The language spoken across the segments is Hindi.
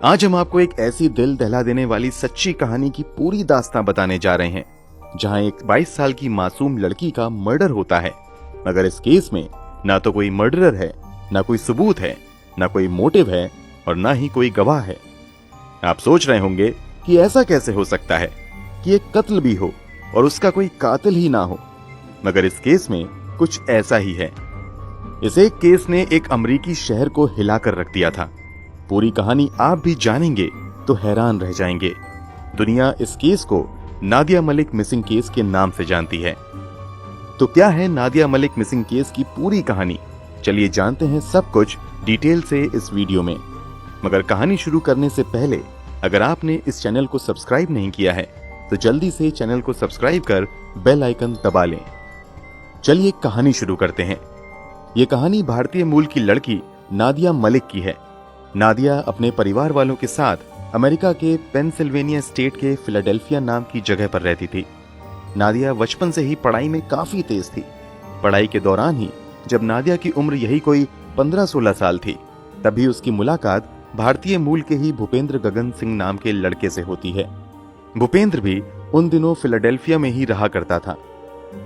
आज हम आपको एक ऐसी दिल दहला देने वाली सच्ची कहानी की पूरी दास्तां बताने जा रहे हैं, जहां एक 22 साल की मासूम लड़की का मर्डर होता है। मगर इस केस में ना तो कोई मर्डरर है, ना कोई सबूत है, ना कोई मोटिव है और ना ही कोई गवाह है। आप सोच रहे होंगे कि ऐसा कैसे हो सकता है कि एक कत्ल भी हो और उसका कोई कातिल ही ना हो। मगर इस केस में कुछ ऐसा ही है। इस एक केस ने एक अमरीकी शहर को हिलाकर रख दिया था। पूरी कहानी आप भी जानेंगे तो हैरान रह जाएंगे। दुनिया इस केस को नादिया मलिक मिसिंग केस के नाम से जानती है। तो क्या है नादिया मलिक मिसिंग केस की पूरी कहानी? चलिए जानते हैं सब कुछ डिटेल से इस वीडियो में। मगर कहानी शुरू करने से पहले अगर आपने इस चैनल को सब्सक्राइब नहीं किया है तो जल्दी से चैनल को सब्सक्राइब कर बेल आइकन दबा लें। चलिए कहानी शुरू करते हैं। ये कहानी भारतीय मूल की लड़की नादिया मलिक की है। नादिया अपने परिवार वालों के साथ अमेरिका के पेंसिल्वेनिया स्टेट के फिलाडेल्फिया नाम की जगह पर रहती थी। नादिया बचपन से ही पढ़ाई में काफी तेज थी। पढ़ाई के दौरान ही जब नादिया की उम्र यही कोई 15-16 साल थी, तभी उसकी मुलाकात भारतीय मूल के ही भूपेंद्र गगन सिंह नाम के लड़के से होती है। भूपेंद्र भी उन दिनों फिलाडेल्फिया में ही रहा करता था।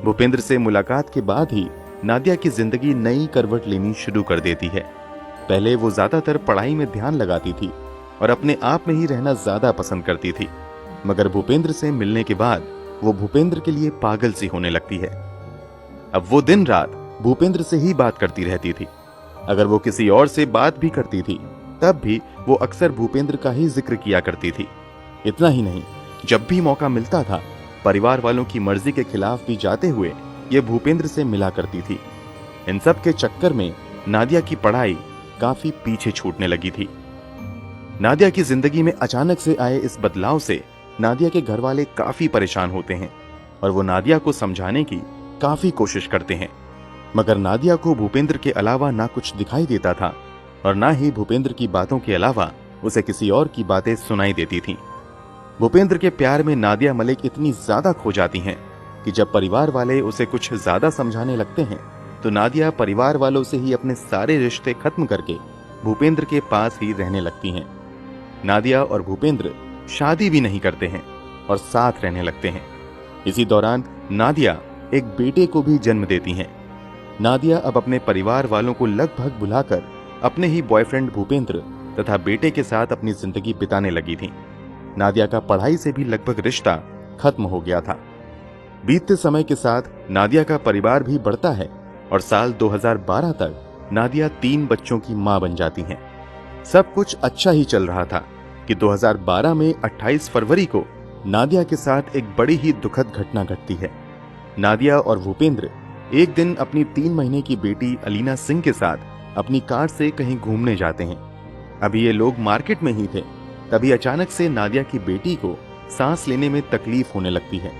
भूपेंद्र से मुलाकात के बाद ही नादिया की जिंदगी नई करवट लेनी शुरू कर देती है। पहले वो ज्यादातर पढ़ाई में ध्यान लगाती थी और अपने आप में ही रहना ज्यादा पसंद करती थी। मगर भूपेंद्र से मिलने के बाद वो भूपेंद्र के लिए पागल सी होने लगती है। अब वो दिन रात भूपेंद्र से ही बात करती रहती थी। अगर वो किसी और से बात भी करती थी तब भी वो अक्सर भूपेंद्र का ही जिक्र किया करती थी। इतना ही नहीं, जब भी मौका मिलता था परिवार वालों की मर्जी के खिलाफ भी जाते हुए ये भूपेंद्र से मिला करती थी। इन सब के चक्कर में नादिया की पढ़ाई काफी पीछे छूटने लगी थी। नादिया की जिंदगी में अचानक से आए इस बदलाव से नादिया के घर वाले काफी परेशान होते हैं और वो नादिया को समझाने की काफी कोशिश करते हैं। मगर नादिया को भूपेंद्र के अलावा ना कुछ दिखाई देता था और ना ही भूपेंद्र की बातों के अलावा उसे किसी और की बातें सुनाई देती थीं। भूपेंद्र के प्यार में नादिया मलिक इतनी ज्यादा खो जाती हैं कि जब परिवार वाले उसे कुछ ज्यादा समझाने लगते हैं तो नादिया परिवार वालों से ही अपने सारे रिश्ते खत्म करके भूपेंद्र के पास ही रहने लगती हैं। नादिया और भूपेंद्र शादी भी नहीं करते हैं और साथ रहने लगते हैं। इसी दौरान नादिया एक बेटे को भी जन्म देती हैं। नादिया अब अपने परिवार वालों को लगभग भुलाकर अपने ही बॉयफ्रेंड भूपेंद्र तथा बेटे के साथ अपनी जिंदगी बिताने लगी थी। नादिया का पढ़ाई से भी लगभग रिश्ता खत्म हो गया था। बीतते समय के साथ नादिया का परिवार भी बढ़ता है और साल 2012 तक नादिया 3 बच्चों की मां बन जाती हैं। सब कुछ अच्छा ही चल रहा था कि 2012 में 28 फरवरी को नादिया के साथ एक बड़ी ही दुखद घटना घटती है। नादिया और भूपेंद्र एक दिन अपनी 3 महीने की बेटी अलीना सिंह के साथ अपनी कार से कहीं घूमने जाते हैं। अभी ये लोग मार्केट में ही थे, तभी अचानक से नादिया की बेटी को सांस लेने में तकलीफ होने लगती है।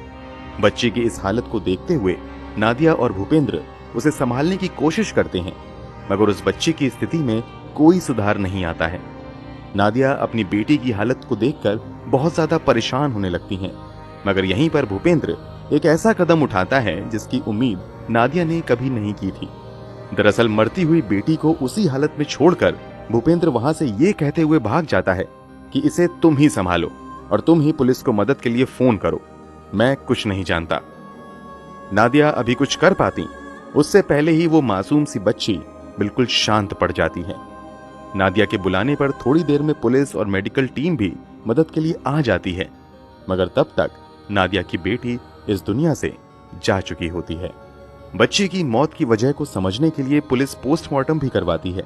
बच्चे की इस हालत को देखते हुए नादिया और भूपेंद्र उसे संभालने की कोशिश करते हैं, मगर उस बच्चे की स्थिति में कोई सुधार नहीं आता है। नादिया अपनी बेटी की हालत को देखकर बहुत ज्यादा परेशान होने लगती हैं, मगर यहीं पर भूपेंद्र एक ऐसा कदम उठाता है जिसकी उम्मीद नादिया ने कभी नहीं की थी। दरअसल मरती हुई बेटी को उसी हालत में छोड़कर भूपेंद्र वहां से ये कहते हुए भाग जाता है कि इसे तुम ही संभालो और तुम ही पुलिस को मदद के लिए फोन करो, मैं कुछ नहीं जानता। नादिया अभी कुछ कर पाती उससे पहले ही वो मासूम सी बच्ची बिल्कुल शांत पड़ जाती है। नादिया के बुलाने पर थोड़ी देर में पुलिस और मेडिकल टीम भी मदद के लिए आ जाती है, मगर तब तक नादिया की बेटी इस दुनिया से जा चुकी होती है। बच्ची की मौत की वजह को समझने के लिए पुलिस पोस्टमार्टम भी करवाती है,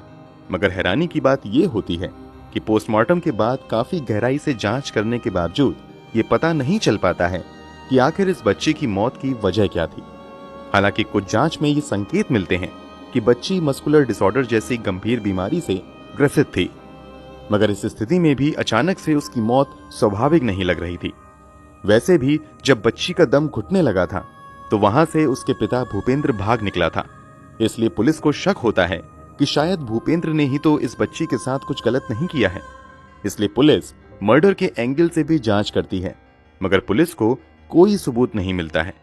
मगर हैरानी की बात यह होती है कि पोस्टमार्टम के बाद काफी गहराई से जांच करने के बावजूद ये पता नहीं चल पाता है कि आखिर इस बच्चे की मौत की वजह क्या थी। हालांकि कुछ जांच में ये संकेत मिलते हैं कि बच्ची मस्कुलर डिसऑर्डर जैसी गंभीर बीमारी से ग्रसित थी, मगर इस स्थिति में भी अचानक से उसकी मौत स्वाभाविक नहीं लग रही थी। वैसे भी जब बच्ची का दम घुटने लगा था तो वहां से उसके पिता भूपेंद्र भाग निकला था, इसलिए पुलिस को शक होता है कि शायद भूपेंद्र ने ही तो इस बच्ची के साथ कुछ गलत नहीं किया है। इसलिए पुलिस मर्डर के एंगल से भी जांच करती है, मगर पुलिस को कोई सबूत नहीं मिलता है।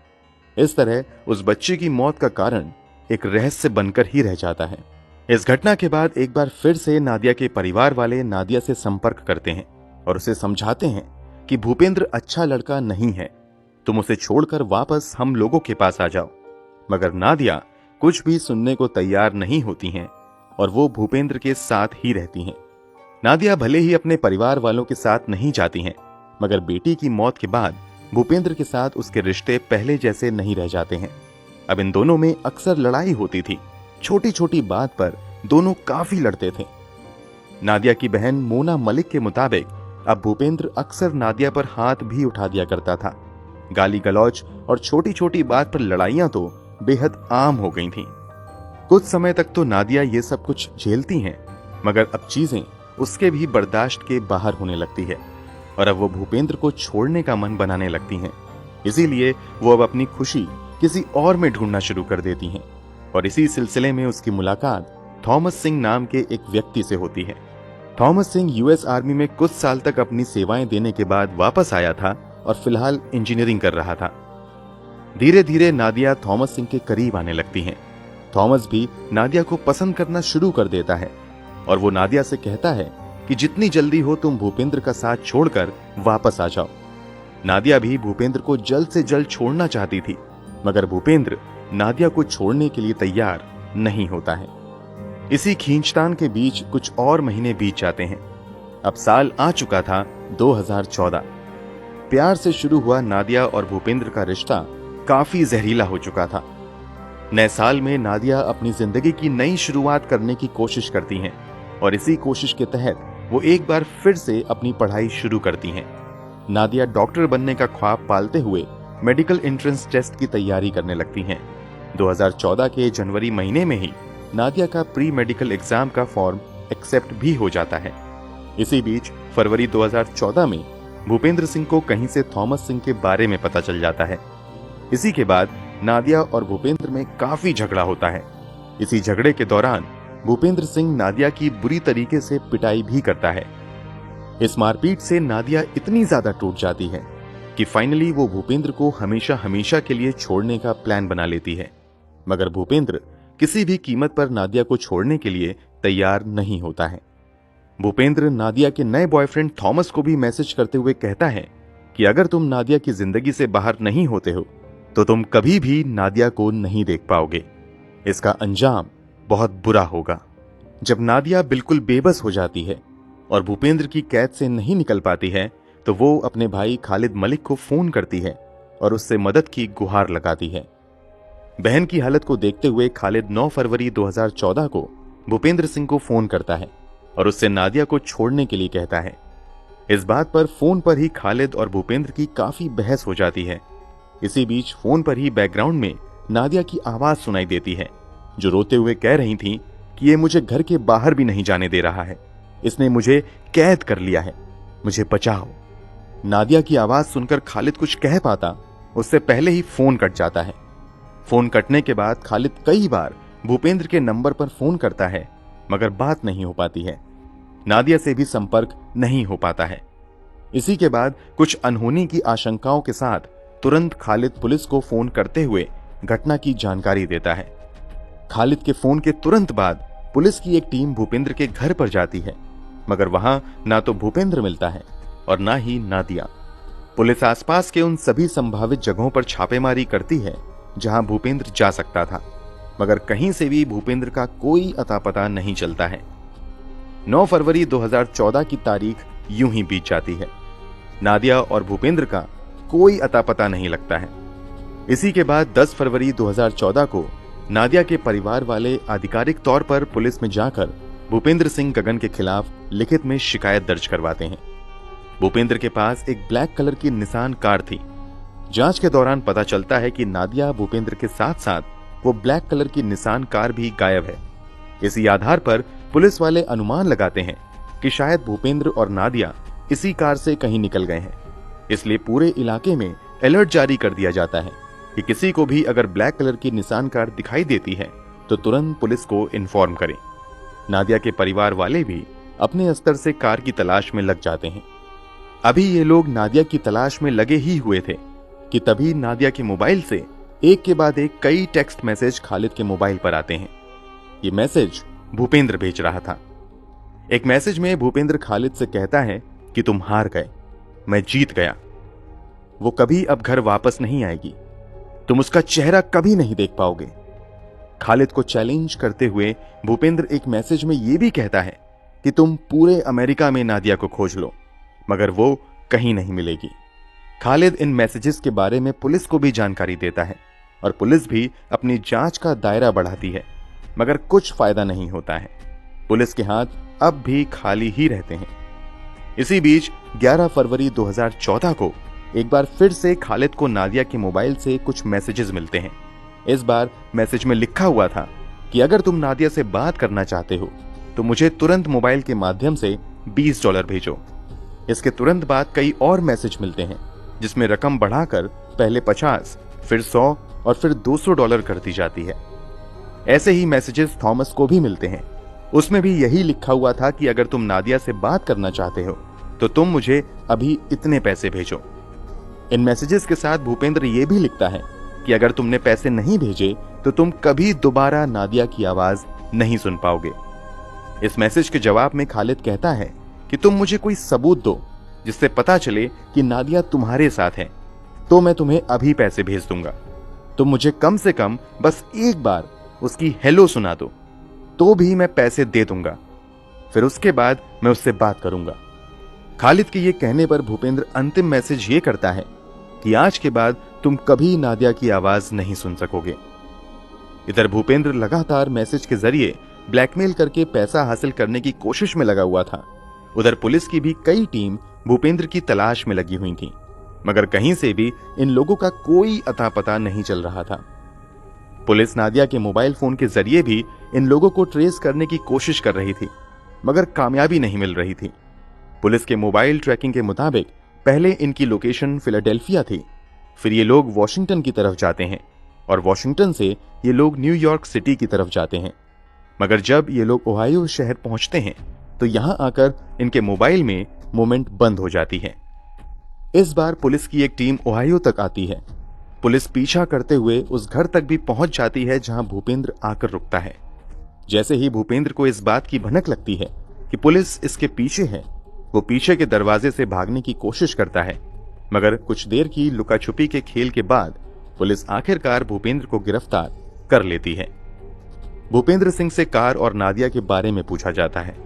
इस तरह उस बच्चे की मौत का कारण एक रहस्य बनकर ही रह जाता है। इस घटना के बाद एक बार फिर से नादिया के परिवार वाले नादिया से संपर्क करते हैं और उसे समझाते हैं कि भूपेंद्र अच्छा लड़का नहीं है, तुम उसे छोड़कर वापस हम लोगों के पास आ जाओ। मगर नादिया कुछ भी सुनने को तैयार नहीं होती हैं और वो भूपेंद्र के साथ ही रहती हैं। नादिया भले ही अपने परिवार वालों के साथ नहीं जाती हैं, मगर बेटी की मौत के बाद भूपेंद्र के साथ उसके रिश्ते पहले जैसे नहीं रह जाते हैं। अब इन दोनों में अक्सर लड़ाई होती थी, छोटी छोटी बात पर दोनों काफी लड़ते थे। नादिया की बहन मोना मलिक के मुताबिक अब भूपेंद्र अक्सर नादिया पर हाथ भी उठा दिया करता था। गाली गलौज और छोटी छोटी बात पर लड़ाइयां तो बेहद आम हो गई थीं। कुछ समय तक तो नादिया ये सब कुछ झेलती हैं, मगर अब चीजें उसके भी बर्दाश्त के बाहर होने लगती है और अब वो भूपेंद्र को छोड़ने का मन बनाने लगती हैं। इसीलिए वो अब अपनी खुशी किसी और में ढूंढना शुरू कर देती हैं और इसी सिलसिले में उसकी मुलाकात थॉमस सिंह नाम के एक व्यक्ति से होती है। थॉमस सिंह यूएस आर्मी में कुछ साल तक अपनी सेवाएं देने के बाद वापस आया था और फिलहाल इंजीनियरिंग कर रहा था। धीरे धीरे नादिया थॉमस सिंह के करीब आने लगती हैं। थॉमस भी नादिया को पसंद करना शुरू कर देता है और वो नादिया से कहता है कि जितनी जल्दी हो तुम भूपेंद्र का साथ छोड़कर वापस आ जाओ। नादिया भी भूपेंद्र को जल्द से जल्द छोड़ना चाहती थी, मगर भूपेंद्र नादिया को छोड़ने के लिए तैयार नहीं होता है। इसी खींचतान के बीच कुछ और महीने बीत जाते हैं। अब साल आ चुका था 2014। प्यार से शुरू हुआ नादिया और भूपेंद्र का रिश्ता काफी जहरीला हो चुका था। नए साल में नादिया अपनी जिंदगी की नई शुरुआत करने की कोशिश करती हैं और इसी कोशिश के तहत वो एक बार फिर से अपनी पढ़ाई शुरू करती हैं। नादिया डॉक्टर बनने का ख्वाब पालते हुए मेडिकल एंट्रेंस टेस्ट की तैयारी करने लगती हैं। 2014 के जनवरी महीने में ही नादिया का प्री मेडिकल एग्जाम का फॉर्म एक्सेप्ट भी हो जाता है। इसी बीच फरवरी 2014 में भूपेंद्र सिंह को कहीं से थॉमस सिंह के बारे में पता चल जाता है। इसी के बाद नादिया और भूपेंद्र में काफी झगड़ा होता है। इसी झगड़े के दौरान भूपेंद्र सिंह नादिया की बुरी तरीके से पिटाई भी करता है। इस मारपीट से नादिया इतनी ज्यादा टूट जाती है कि फाइनली वो भूपेंद्र को हमेशा हमेशा के लिए छोड़ने का प्लान बना लेती है, मगर भूपेंद्र किसी भी कीमत पर नादिया को छोड़ने के लिए तैयार नहीं होता है। भूपेंद्र नादिया के नए बॉयफ्रेंड थॉमस को भी मैसेज करते हुए कहता है कि अगर तुम नादिया की जिंदगी से बाहर नहीं होते हो तो तुम कभी भी नादिया को नहीं देख पाओगे। इसका अंजाम बहुत बुरा होगा। जब नादिया बिल्कुल बेबस हो जाती है और भूपेंद्र की कैद से नहीं निकल पाती है तो वो अपने भाई खालिद मलिक को फोन करती है और उससे मदद की गुहार लगाती है। बहन की हालत को देखते हुए खालिद 9 फरवरी 2014 को भूपेंद्र सिंह को फोन करता है और उससे नादिया को छोड़ने के लिए कहता है। इस बात पर फोन पर ही खालिद और भूपेंद्र की काफी बहस हो जाती है। इसी बीच फोन पर ही बैकग्राउंड में नादिया की आवाज सुनाई देती है, जो रोते हुए कह रही थी कि ये मुझे घर के बाहर भी नहीं जाने दे रहा है, इसने मुझे कैद कर लिया है, मुझे बचाओ। नादिया की आवाज सुनकर खालिद कुछ कह पाता उससे पहले ही फोन कट जाता है। फोन कटने के बाद खालिद कई बार भूपेंद्र के नंबर पर फोन करता है, मगर बात नहीं हो पाती है। नादिया से भी संपर्क नहीं हो पाता है। इसी के बाद कुछ अनहोनी की आशंकाओं के साथ तुरंत खालिद पुलिस को फोन करते हुए घटना की जानकारी देता है। खालिद के फोन के तुरंत बाद पुलिस की एक टीम भूपेंद्र के घर पर जाती है, मगर वहां ना तो भूपेंद्र मिलता है और ना ही नादिया। पुलिस आसपास के उन सभी संभावित जगहों पर छापेमारी करती है जहां भूपेंद्र जा सकता था, मगर कहीं से भी भूपेंद्र का कोई अता पता नहीं चलता है। 9 फरवरी 2014 की तारीख यूं ही बीत जाती है। नादिया और भूपेंद्र का कोई अता पता नहीं लगता है। इसी के बाद 10 फरवरी 2014 को नादिया के परिवार वाले आधिकारिक तौर पर पुलिस में जाकर भूपेंद्र सिंह गगन के खिलाफ लिखित में शिकायत दर्ज करवाते हैं। भूपेंद्र के पास एक ब्लैक कलर की निसान कार थी। जांच के दौरान पता चलता है कि नादिया भूपेंद्र के साथ साथ वो ब्लैक कलर की निसान कार भी गायब है। इसी आधार पर पुलिस वाले अनुमान लगाते हैं कि शायद भूपेंद्र और नादिया इसी कार से कहीं निकल गए हैं। इसलिए पूरे इलाके में अलर्ट जारी कर दिया जाता है कि किसी को भी अगर ब्लैक कलर की निसान कार दिखाई देती है तो तुरंत पुलिस को इन्फॉर्म करें। नादिया के परिवार वाले भी अपने स्तर से कार की तलाश में लग जाते हैं। अभी ये लोग नादिया की तलाश में लगे ही हुए थे कि तभी नादिया के मोबाइल से एक के बाद एक कई टेक्स्ट मैसेज खालिद के मोबाइल पर आते हैं। ये मैसेज भूपेंद्र भेज रहा था। एक मैसेज में भूपेंद्र खालिद से कहता है कि तुम हार गए, मैं जीत गया। वो कभी अब घर वापस नहीं आएगी, तुम उसका चेहरा कभी नहीं देख पाओगे। खालिद को चैलेंज करते हुए भूपेंद्र एक मैसेज में यह भी कहता है कि तुम पूरे अमेरिका में नादिया को खोज लो, मगर वो कहीं नहीं मिलेगी। खालिद इन मैसेजेस के बारे में पुलिस को भी जानकारी देता है और पुलिस भी अपनी जांच का दायरा बढ़ाती है, मगर कुछ फायदा नहीं होता है। पुलिस के हाथ अब भी खाली ही रहते हैं। इसी बीच 11 फरवरी 2014 को एक बार फिर से खालिद को नादिया के मोबाइल से कुछ मैसेजेस मिलते हैं। इस बार मैसेज में लिखा हुआ था कि अगर तुम नादिया से बात करना चाहते हो तो मुझे तुरंत मोबाइल के माध्यम से $20 भेजो। इसके तुरंत बाद कई और मैसेज मिलते हैं जिसमें रकम बढ़ाकर पहले 50, फिर 100 और फिर $200 कर दी जाती है। ऐसे ही मैसेजेस थॉमस को भी मिलते हैं। उसमें भी यही लिखा हुआ था कि अगर तुम नादिया से बात करना चाहते हो तो तुम मुझे अभी इतने पैसे भेजो। इन मैसेजेस के साथ भूपेंद्र ये भी लिखता है कि अगर तुमने पैसे नहीं भेजे तो तुम कभी दोबारा नादिया की आवाज नहीं सुन पाओगे। इस मैसेज के जवाब में खालिद कहता है कि तुम मुझे कोई सबूत दो जिससे पता चले कि नादिया तुम्हारे साथ है, तो मैं तुम्हें अभी पैसे भेज दूंगा। तुम मुझे कम से कम बस एक बार उसकी हेलो सुना दो तो भी मैं पैसे दे दूंगा, फिर उसके बाद मैं उससे बात करूंगा। खालिद के ये कहने पर भूपेंद्र अंतिम मैसेज ये करता है कि आज के बाद तुम कभी नादिया की आवाज नहीं सुन सकोगे। इधर भूपेंद्र लगातार मैसेज के जरिए ब्लैकमेल करके पैसा हासिल करने की कोशिश में लगा हुआ था। उधर पुलिस की भी कई टीम भूपेंद्र की तलाश में लगी हुई थी, मगर कहीं से भी इन लोगों का कोई अता पता नहीं चल रहा था। पुलिस नादिया के मोबाइल फोन के जरिए भी इन लोगों को ट्रेस करने की कोशिश कर रही थी, मगर कामयाबी नहीं मिल रही थी। पुलिस के मोबाइल ट्रैकिंग के मुताबिक पहले इनकी लोकेशन फिलाडेल्फिया थी, फिर ये लोग वॉशिंगटन की तरफ जाते हैं और वॉशिंगटन से ये लोग न्यूयॉर्क सिटी की तरफ जाते हैं। मगर जब ये लोग ओहायो शहर पहुंचते हैं तो यहां आकर इनके मोबाइल में मूवमेंट बंद हो जाती है। इस बार पुलिस की एक टीम ओहायो तक आती है। पुलिस पीछा करते हुए उस घर तक भी पहुंच जाती है जहां भूपेंद्र आकर रुकता है। जैसे ही भूपेंद्र को इस बात की भनक लगती है कि पुलिस इसके पीछे है, वो पीछे के दरवाजे से भागने की कोशिश करता है, मगर कुछ देर की लुका छुपी के खेल के बाद पुलिस आखिरकार भूपेंद्र को गिरफ्तार कर लेती है। भूपेंद्र सिंह से कार और नादिया के बारे में पूछा जाता है।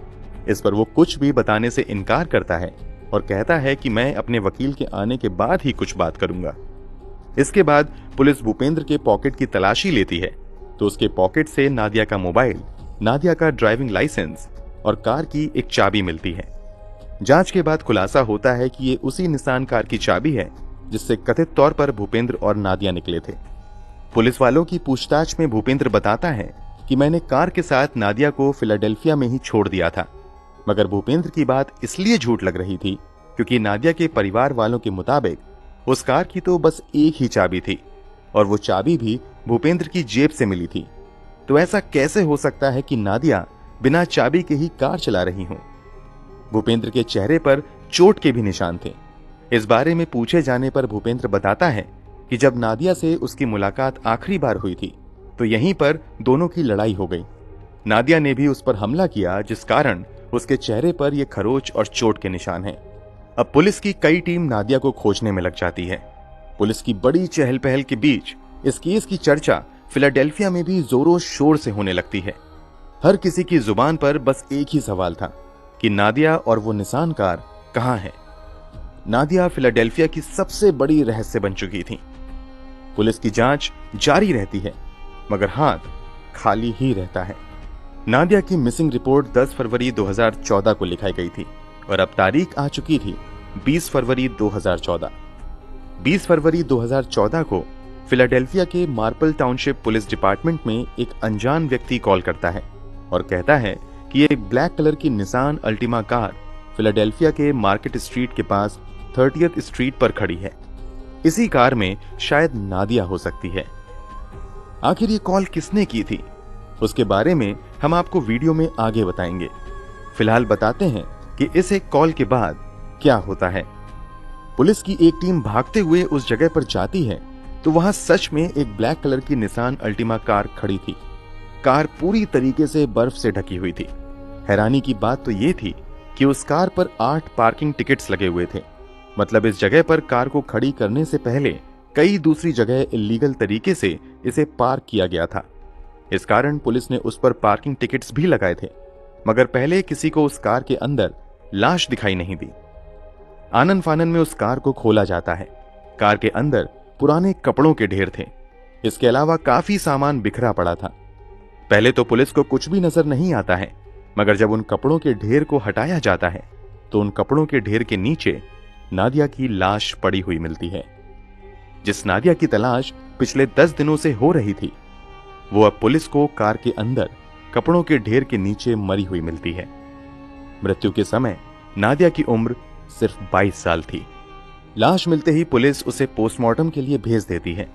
इस पर वो कुछ भी बताने से इनकार करता है और कहता है कि मैं अपने वकील के आने के बाद ही कुछ बात करूंगा। इसके बाद पुलिस भूपेंद्र के पॉकेट की तलाशी लेती है तो उसके पॉकेट से नादिया का मोबाइल, नादिया का ड्राइविंग लाइसेंस और कार की एक चाबी मिलती है। जांच के बाद खुलासा होता है कि ये उसी निसान कार की चाबी है जिससे कथित तौर पर भूपेंद्र और नादिया निकले थे। पुलिस वालों की पूछताछ में भूपेंद्र बताता है कि मैंने कार के साथ नादिया को फिलाडेल्फिया में ही छोड़ दिया था, मगर भूपेंद्र की बात इसलिए झूठ लग रही थी क्योंकि नादिया के परिवार वालों के मुताबिक उस कार की तो बस एक ही चाबी थी और वो चाबी भी भूपेंद्र की जेब से मिली थी। तो ऐसा कैसे हो सकता है कि नादिया बिना चाबी के ही कार चला रही हो? भूपेंद्र के चेहरे पर चोट के भी निशान थे। इस बारे में पूछे जाने पर भूपेंद्र बताता है कि जब नादिया से उसकी मुलाकात आखिरी बार हुई थी तो यहीं पर दोनों की लड़ाई हो गई। नादिया ने भी उस पर हमला किया, जिस कारण उसके चेहरे पर यह खरोच और चोट के निशान हैं। अब पुलिस की कई टीम नादिया को खोजने में लग जाती है। पुलिस की बड़ी चहल पहल के बीच इस केस की चर्चा फिलाडेल्फिया में भी जोरों शोर से होने लगती है। हर किसी की जुबान पर बस एक ही सवाल था कि नादिया और वो निसान कार कहां है। नादिया फिलाडेल्फिया की सबसे बड़ी रहस्य बन चुकी थी। पुलिस की जांच जारी रहती है, मगर हाथ खाली ही रहता है। नादिया की मिसिंग रिपोर्ट 10 फरवरी 2014 को लिखाई गई थी और अब तारीख आ चुकी थी 20 फरवरी 2014। 20 फरवरी 2014 को फिलाडेल्फिया के मार्पल टाउनशिप पुलिस डिपार्टमेंट में एक अनजान व्यक्ति कॉल करता है और कहता है कि एक ब्लैक कलर की निसान अल्टिमा कार फिलाडेल्फिया के मार्केट स्ट्रीट के पास 30th स्ट्रीट पर खड़ी है। इसी कार में शायद नादिया हो सकती है। आखिर ये कॉल किसने की थी, उसके बारे में हम आपको वीडियो में आगे बताएंगे। फिलहाल बताते हैं कि इस एक कॉल के बाद क्या होता है। पुलिस की एक टीम भागते हुए उस जगह पर जाती है तो वहां सच में एक ब्लैक कलर की निसान अल्टिमा कार खड़ी थी। कार पूरी तरीके से बर्फ से ढकी हुई थी। हैरानी की बात तो ये थी कि उस कार पर 8 पार्किंग टिकट्स लगे हुए थे। मतलब इस जगह पर कार को खड़ी करने से पहले कई दूसरी जगह इल्लीगल तरीके से इसे पार्क किया गया था। इस कारण पुलिस ने उस पर पार्किंग टिकट्स भी लगाए थे, मगर पहले किसी को उस कार के अंदर लाश दिखाई नहीं दी। आनन फानन में उस कार को खोला जाता है। कार के अंदर पुराने कपड़ों के ढेर थे। इसके अलावा काफी सामान बिखरा पड़ा था। पहले तो पुलिस को कुछ भी नजर नहीं आता है, मगर जब उन कपड़ों के ढेर को हटाया जाता है तो उन कपड़ों के ढेर के नीचे नादिया की लाश पड़ी हुई मिलती है। जिस नादिया की तलाश पिछले 10 दिनों से हो रही थी, वो अब पुलिस को कार के अंदर कपड़ों के ढेर के नीचे मरी हुई मिलती है। मृत्यु के समय नादिया की उम्र सिर्फ 22 साल थी। लाश मिलते ही पुलिस उसे पोस्टमार्टम के लिए भेज देती है।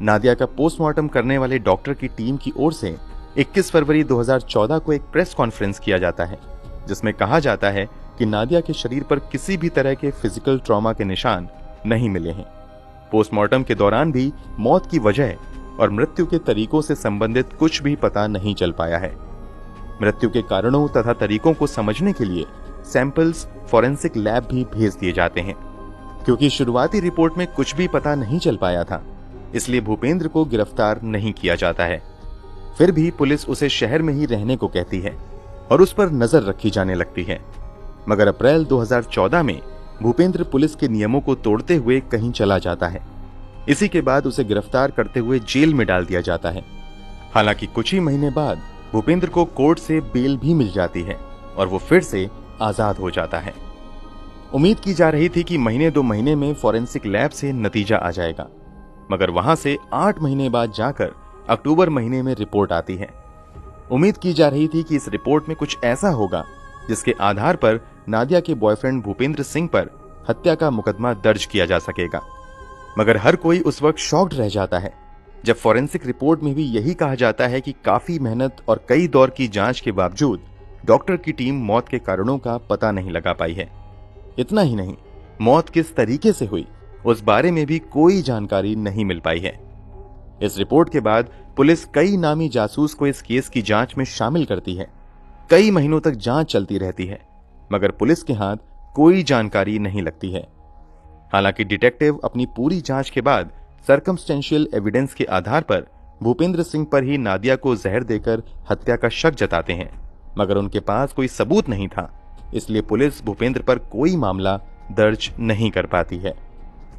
नादिया का पोस्टमार्टम करने वाले डॉक्टर की टीम की ओर से 21 फरवरी 2014 को एक प्रेस कॉन्फ्रेंस किया जाता है, जिसमें कहा जाता है कि नादिया के शरीर पर किसी भी तरह के फिजिकल ट्रॉमा के निशान नहीं मिले हैं। पोस्टमार्टम के दौरान भी मौत की वजह और मृत्यु के तरीकों से संबंधित कुछ भी पता नहीं चल पाया है। मृत्यु के कारणों तथा तरीकों को समझने के लिए सैंपल्स फॉरेंसिक लैब भी भेज दिए जाते हैं। क्योंकि शुरुआती रिपोर्ट में कुछ भी पता नहीं चल पाया था, इसलिए भूपेंद्र को गिरफ्तार नहीं किया जाता है। फिर भी पुलिस उसे शहर में ही रहने को कहती है और उस पर नजर रखी जाने लगती है। मगर अप्रैल 2014 में भूपेंद्र पुलिस के नियमों को तोड़ते हुए कहीं चला जाता है। इसी के बाद उसे गिरफ्तार करते हुए जेल में डाल दिया जाता है। हालांकि कुछ ही महीने बाद भूपेंद्र को कोर्ट से बेल भी मिल जाती है और वो फिर से आजाद हो जाता है। उम्मीद की जा रही थी कि महीने 2 महीने में फॉरेंसिक लैब से नतीजा आ जाएगा, मगर वहां से 8 महीने बाद जाकर अक्टूबर महीने में रिपोर्ट आती है। उम्मीद की जा रही थी कि इस रिपोर्ट में कुछ ऐसा होगा जिसके आधार पर नादिया के बॉयफ्रेंड भूपेंद्र सिंह पर हत्या का मुकदमा दर्ज किया जा सकेगा। मगर हर कोई उस वक्त शॉक्ड रह जाता है जब फॉरेंसिक रिपोर्ट में भी यही कहा जाता है कि काफी मेहनत और कई दौर की जांच के बावजूद डॉक्टर की टीम मौत के कारणों का पता नहीं लगा पाई है। इतना ही नहीं, मौत किस तरीके से हुई उस बारे में भी कोई जानकारी नहीं मिल पाई है। इस रिपोर्ट के बाद पुलिस कई नामी जासूस को इस केस की जांच में शामिल करती है। कई महीनों तक जांच चलती रहती है, मगर पुलिस के हाथ कोई जानकारी नहीं लगती है। हालांकि डिटेक्टिव अपनी पूरी जांच के बाद सर्कमस्टेंशियल एविडेंस के आधार पर भूपेंद्र सिंह पर ही नादिया को जहर देकर हत्या का शक जताते हैं, मगर उनके पास कोई सबूत नहीं था, इसलिए पुलिस भूपेंद्र पर कोई मामला दर्ज नहीं कर पाती है।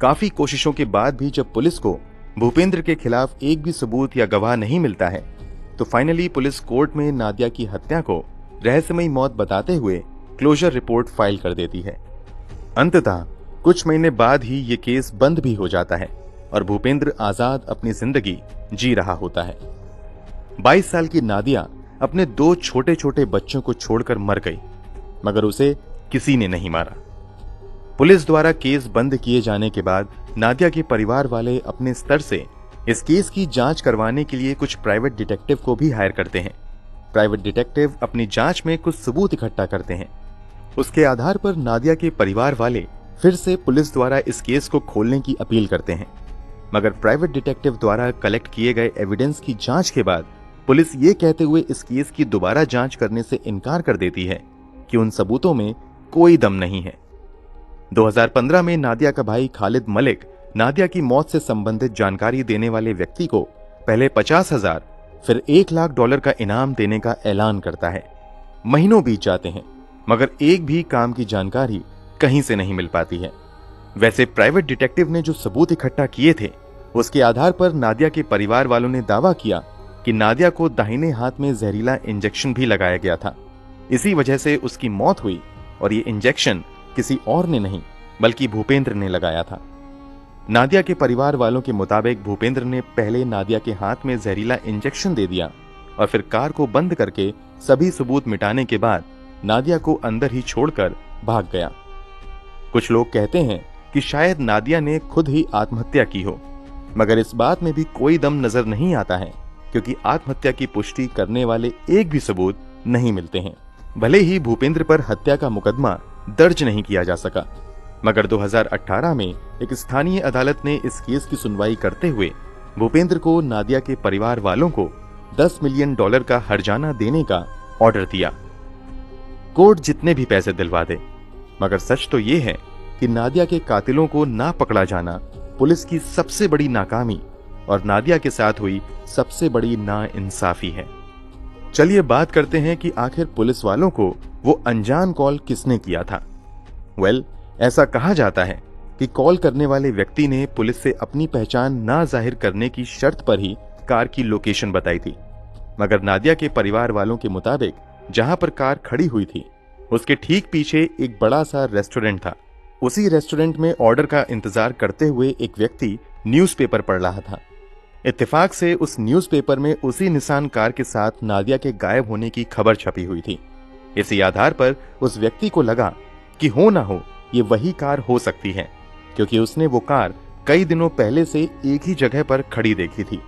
काफी कोशिशों के बाद भी जब पुलिस को भूपेंद्र के खिलाफ एक भी सबूत या गवाह नहीं मिलता है, तो फाइनली पुलिस कोर्ट में नादिया की हत्या को रहस्यमयी मौत बताते हुए क्लोजर रिपोर्ट फाइल कर देती है। अंततः कुछ महीने बाद ही ये केस बंद भी हो जाता है और भूपेंद्र आजाद अपनी जिंदगी जी रहा होता है। 22 साल की नादिया अपने 2 छोटे छोटे बच्चों को छोड़कर मर गई, मगर उसे किसी ने नहीं मारा। पुलिस द्वारा केस बंद किए जाने के बाद नादिया के परिवार वाले अपने स्तर से इस केस की जांच करवाने के लिए कुछ प्राइवेट डिटेक्टिव को भी हायर करते हैं। प्राइवेट डिटेक्टिव अपनी जांच में कुछ सबूत इकट्ठा करते हैं। उसके आधार पर नादिया के परिवार वाले फिर से पुलिस द्वारा इस केस को खोलने की अपील करते हैं, मगर प्राइवेट डिटेक्टिव द्वारा कलेक्ट किए गए एविडेंस की जांच के बाद पुलिस ये कहते हुए इस केस की दोबारा जांच करने से इनकार कर देती है कि उन सबूतों में कोई दम नहीं है। 2015 में नादिया का भाई खालिद मलिक नादिया की मौत से संबंधित जानकारी देने वाले व्यक्ति को पहले 50,000 फिर $1 लाख का इनाम देने का ऐलान करता है। महीनों बीत जाते हैं, मगर एक भी काम की जानकारी कहीं से नहीं मिल पाती है। वैसे प्राइवेट डिटेक्टिव ने जो सबूत इकट्ठा किए थे, उसके आधार पर नादिया के परिवार वालों ने दावा किया कि नादिया को दाहिने हाथ में जहरीला इंजेक्शन भी लगाया गया था। इसी वजह से उसकी मौत हुई और ये इंजेक्शन किसी और ने नहीं बल्कि भूपेंद्र ने लगाया था। नादिया के परिवार वालों के मुताबिक भूपेंद्र ने पहले नादिया के हाथ में जहरीला इंजेक्शन दे दिया और फिर कार को बंद करके सभी सबूत मिटाने के बाद नादिया को अंदर ही छोड़कर भाग गया। कुछ लोग कहते हैं कि शायद नादिया ने खुद ही आत्महत्या की हो, मगर इस बात में भी कोई दम नजर नहीं आता है, क्योंकि आत्महत्या की पुष्टि करने वाले एक भी सबूत नहीं मिलते हैं। भले ही भूपेंद्र पर हत्या का मुकदमा दर्ज नहीं किया जा सका, मगर 2018 में एक स्थानीय अदालत ने इस केस की सुनवाई करते हुए भूपेंद्र को नादिया के परिवार वालों को $10 मिलियन का हर्जाना देने का ऑर्डर दिया। कोर्ट जितने भी पैसे दिलवा दे, मगर सच तो ये है कि नादिया के कातिलों को ना पकड़ा जाना पुलिस की सबसे बड़ी नाकामी और नादिया के साथ हुई सबसे बड़ी नाइंसाफी है। चलिए बात करते हैं कि आखिर पुलिस वालों को वो अनजान कॉल किसने किया था। ऐसा कहा जाता है कि कॉल करने वाले व्यक्ति ने पुलिस से अपनी पहचान ना जाहिर करने की शर्त पर ही कार की लोकेशन बताई थी, मगर नादिया के परिवार वालों के मुताबिक जहां पर कार खड़ी हुई थी उसके ठीक पीछे एक बड़ा सा रेस्टोरेंट था। उसी रेस्टोरेंट में ऑर्डर का इंतजार करते हुए एक व्यक्ति न्यूज़पेपर पढ़ रहा था। इत्तेफाक से उस न्यूज़पेपर में उसी निसान कार के साथ नादिया के गायब होने की खबर छपी हुई थी। इसी आधार पर उस व्यक्ति को लगा कि हो ना हो ये वही कार हो सकती है, क्योंकि उसने वो कार कई दिनों पहले से एक ही जगह पर खड़ी देखी थी।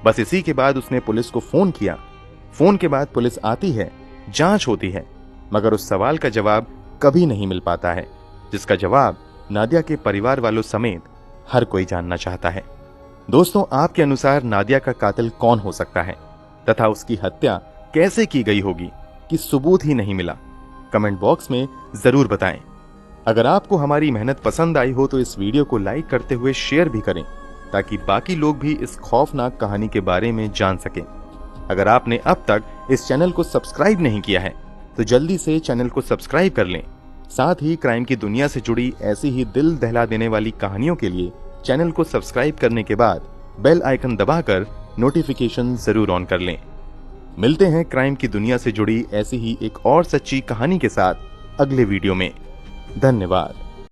बस इसी के बाद उसने पुलिस को फोन किया। फोन के बाद पुलिस आती है, जांच होती है, मगर उस सवाल का जवाब कभी नहीं मिल पाता है, जिसका जवाब नादिया के परिवार वालों समेत हर कोई जानना चाहता है। दोस्तों, आपके अनुसार नादिया का कातिल कौन हो सकता है तथा उसकी हत्या कैसे की गई होगी कि सबूत ही नहीं मिला? कमेंट बॉक्स में जरूर बताएं। अगर आपको हमारी मेहनत पसंद आई हो तो इस वीडियो को लाइक करते हुए शेयर भी करें, ताकि बाकी लोग भी इस खौफनाक कहानी के बारे में जान सकें। अगर आपने अब तक इस चैनल को सब्सक्राइब नहीं किया है तो जल्दी से चैनल को सब्सक्राइब कर लें। साथ ही क्राइम की दुनिया से जुड़ी ऐसी ही दिल दहला देने वाली कहानियों के लिए चैनल को सब्सक्राइब करने के बाद बेल आइकन दबाकर नोटिफिकेशन जरूर ऑन कर लें। मिलते हैं क्राइम की दुनिया से जुड़ी ऐसी ही एक और सच्ची कहानी के साथ अगले वीडियो में। धन्यवाद।